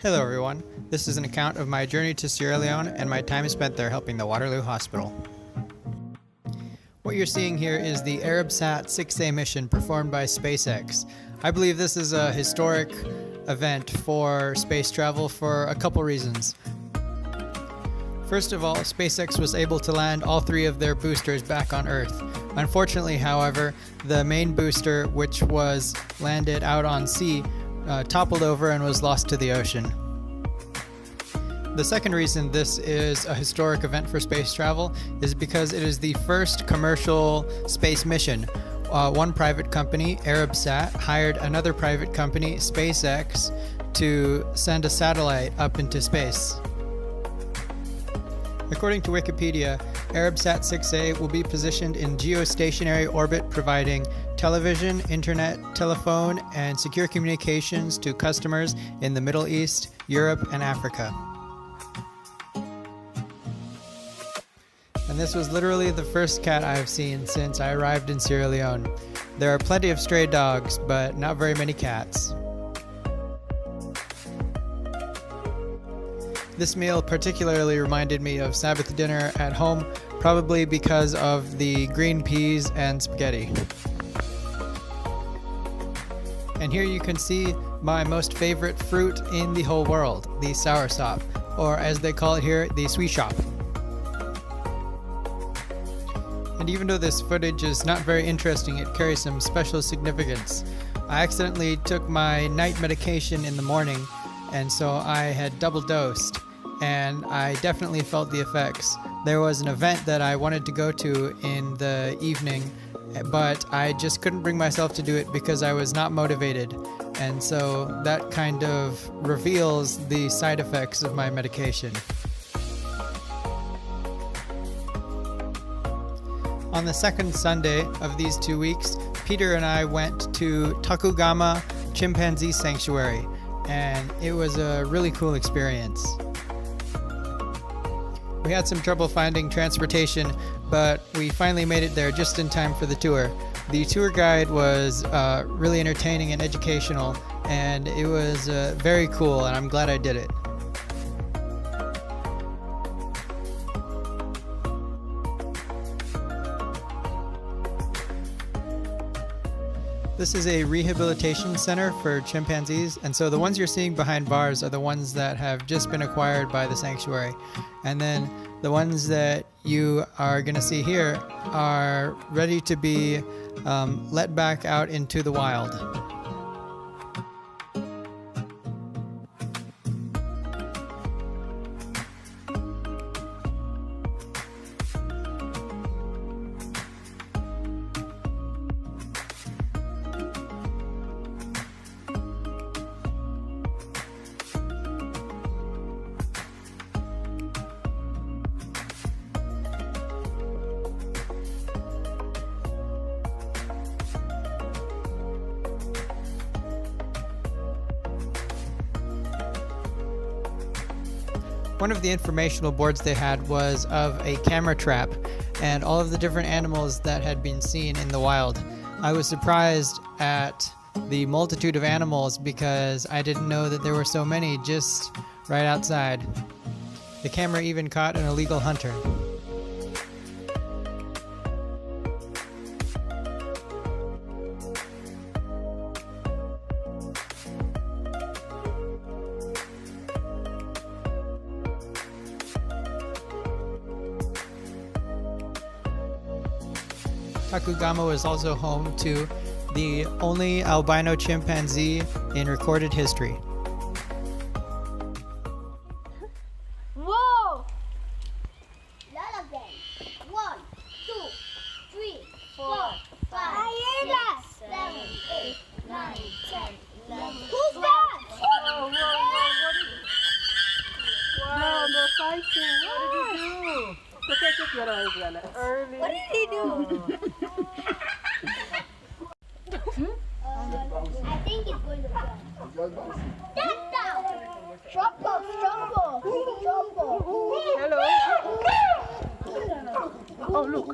Hello everyone, this is an account of my journey to Sierra Leone and my time spent there helping the Waterloo Hospital. What you're seeing here is the Arabsat 6A mission performed by SpaceX. I believe this is a historic event for space travel for a couple reasons. First of all, SpaceX was able to land all three of their boosters back on Earth. Unfortunately, however, the main booster, which was landed out on sea, toppled over and was lost to the ocean. The second reason this is a historic event for space travel is because it is the first commercial space mission. One private company, Arabsat, hired another private company, SpaceX, to send a satellite up into space. According to Wikipedia, Arabsat 6A will be positioned in geostationary orbit, providing television, internet, telephone, and secure communications to customers in the Middle East, Europe, and Africa. And this was literally the first cat I've seen since I arrived in Sierra Leone. There are plenty of stray dogs, but not very many cats. This meal particularly reminded me of Sabbath dinner at home, probably because of the green peas and spaghetti. And here you can see my most favorite fruit in the whole world, the soursop, or as they call it here, the sweetshop. And even though this footage is not very interesting, it carries some special significance. I accidentally took my night medication in the morning, and so I had double dosed, and I definitely felt the effects. There was an event that I wanted to go to in the evening, but I just couldn't bring myself to do it because I was not motivated. And so that kind of reveals the side effects of my medication. On the second Sunday of these 2 weeks, Peter and I went to Takugama Chimpanzee Sanctuary, and it was a really cool experience. We had some trouble finding transportation, but we finally made it there just in time for the tour. The tour guide was really entertaining and educational, and it was very cool, and I'm glad I did it. This is a rehabilitation center for chimpanzees, and so the ones you're seeing behind bars are the ones that have just been acquired by the sanctuary. And then the ones that you are going to see here are ready to be let back out into the wild. One of the informational boards they had was of a camera trap and all of the different animals that had been seen in the wild. I was surprised at the multitude of animals because I didn't know that there were so many just right outside. The camera even caught an illegal hunter. Takugama was also home to the only albino chimpanzee in recorded history. Whoa! Lot of them. 1, 2, 3, 4, 5, 6, 7, 8, 9, 10, 11. Who's that? Whoa, wow, they're fighting. What did you do? Early. What did he do? I think he's going to run. Get down! Chopo, chopo, chopo. Hello. Oh, look.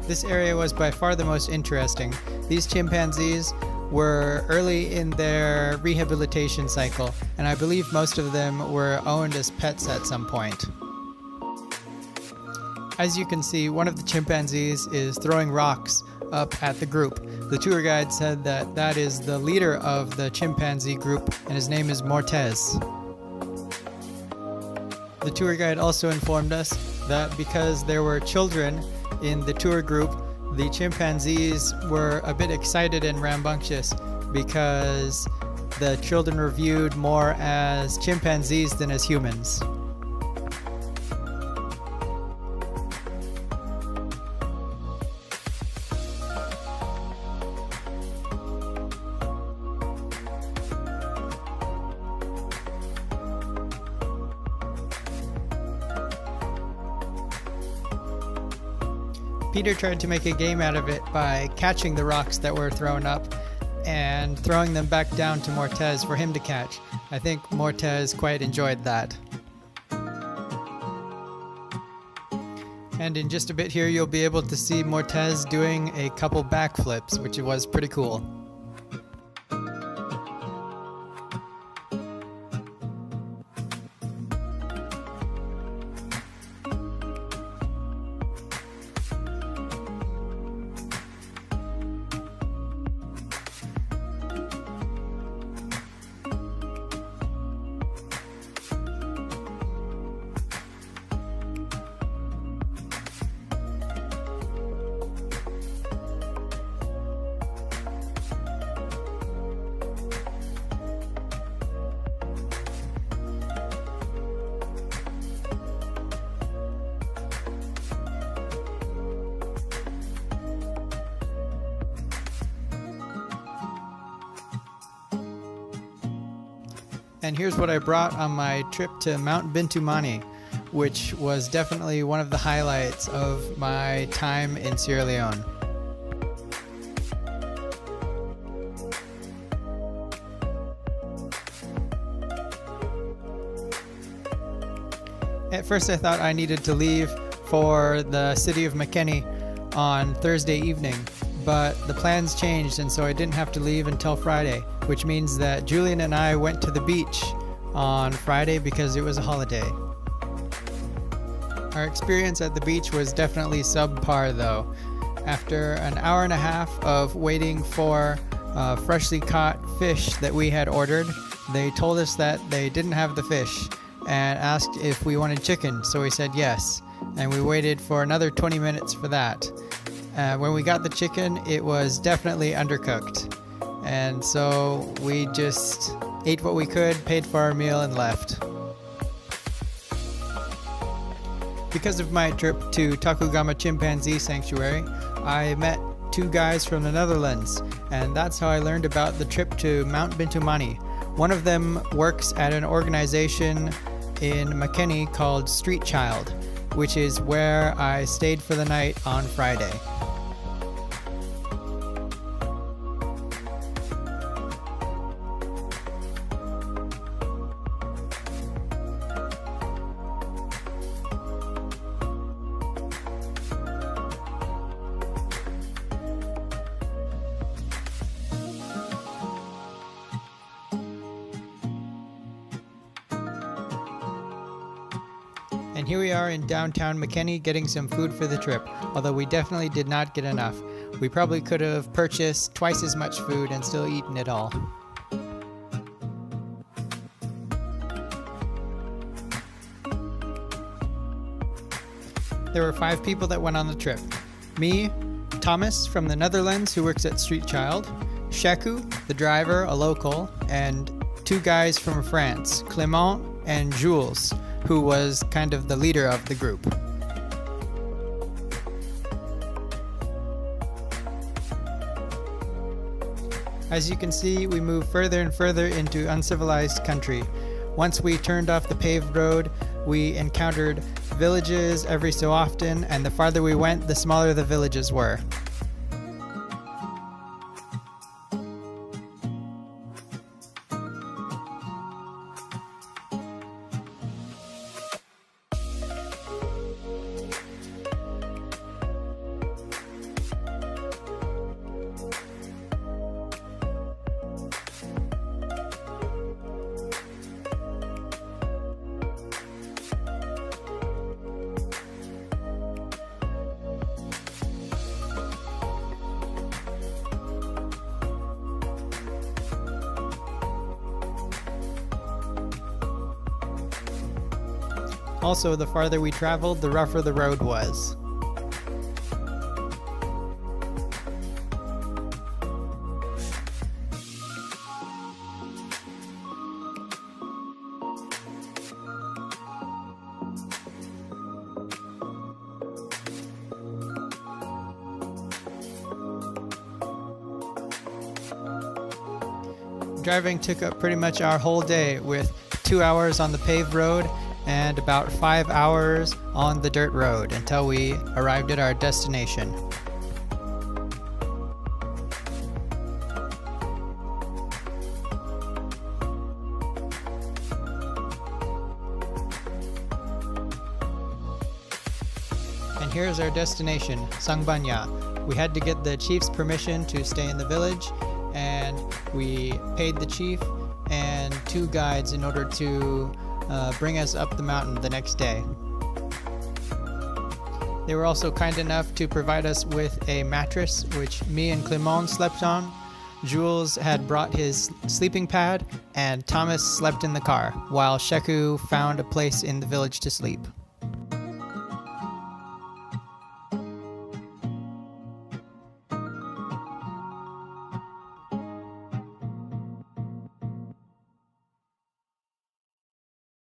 This area was by far the most interesting. These chimpanzees were early in their rehabilitation cycle, and I believe most of them were owned as pets at some point. As you can see, one of the chimpanzees is throwing rocks up at the group. The tour guide said that that is the leader of the chimpanzee group, and his name is Mortez. The tour guide also informed us that because there were children in the tour group, the chimpanzees were a bit excited and rambunctious because the children were viewed more as chimpanzees than as humans. Peter tried to make a game out of it by catching the rocks that were thrown up and throwing them back down to Mortez for him to catch. I think Mortez quite enjoyed that. And in just a bit here, you'll be able to see Mortez doing a couple backflips, which was pretty cool. And here's what I brought on my trip to Mount Bintumani, which was definitely one of the highlights of my time in Sierra Leone. At first I thought I needed to leave for the city of Makeni on Thursday evening, but the plans changed and so I didn't have to leave until Friday, which means that Julian and I went to the beach on Friday because it was a holiday. Our experience at the beach was definitely subpar though. After an hour and a half of waiting for freshly caught fish that we had ordered, they told us that they didn't have the fish and asked if we wanted chicken, so we said yes, and we waited for another 20 minutes for that. When we got the chicken, it was definitely undercooked, and so we just ate what we could, paid for our meal, and left. Because of my trip to Takugama Chimpanzee Sanctuary, I met two guys from the Netherlands, and that's how I learned about the trip to Mount Bintumani. One of them works at an organization in Makeni called Street Child, which is where I stayed for the night on Friday. And here we are in downtown Makeni getting some food for the trip, although we definitely did not get enough. We probably could have purchased twice as much food and still eaten it all. There were 5 people that went on the trip. Me, Thomas from the Netherlands who works at Street Child, Sheku, the driver, a local, and 2 guys from France, Clément and Jules, who was kind of the leader of the group. As you can see, we move further and further into uncivilized country. Once we turned off the paved road, we encountered villages every so often, and the farther we went, the smaller the villages were. Also, the farther we traveled, the rougher the road was. Driving took up pretty much our whole day, with 2 hours on the paved road and about 5 hours on the dirt road until we arrived at our destination. And here's our destination, Sangbanya. We had to get the chief's permission to stay in the village, and we paid the chief and 2 guides in order to bring us up the mountain the next day. They were also kind enough to provide us with a mattress, which me and Clement slept on. Jules had brought his sleeping pad, and Thomas slept in the car, while Sheku found a place in the village to sleep.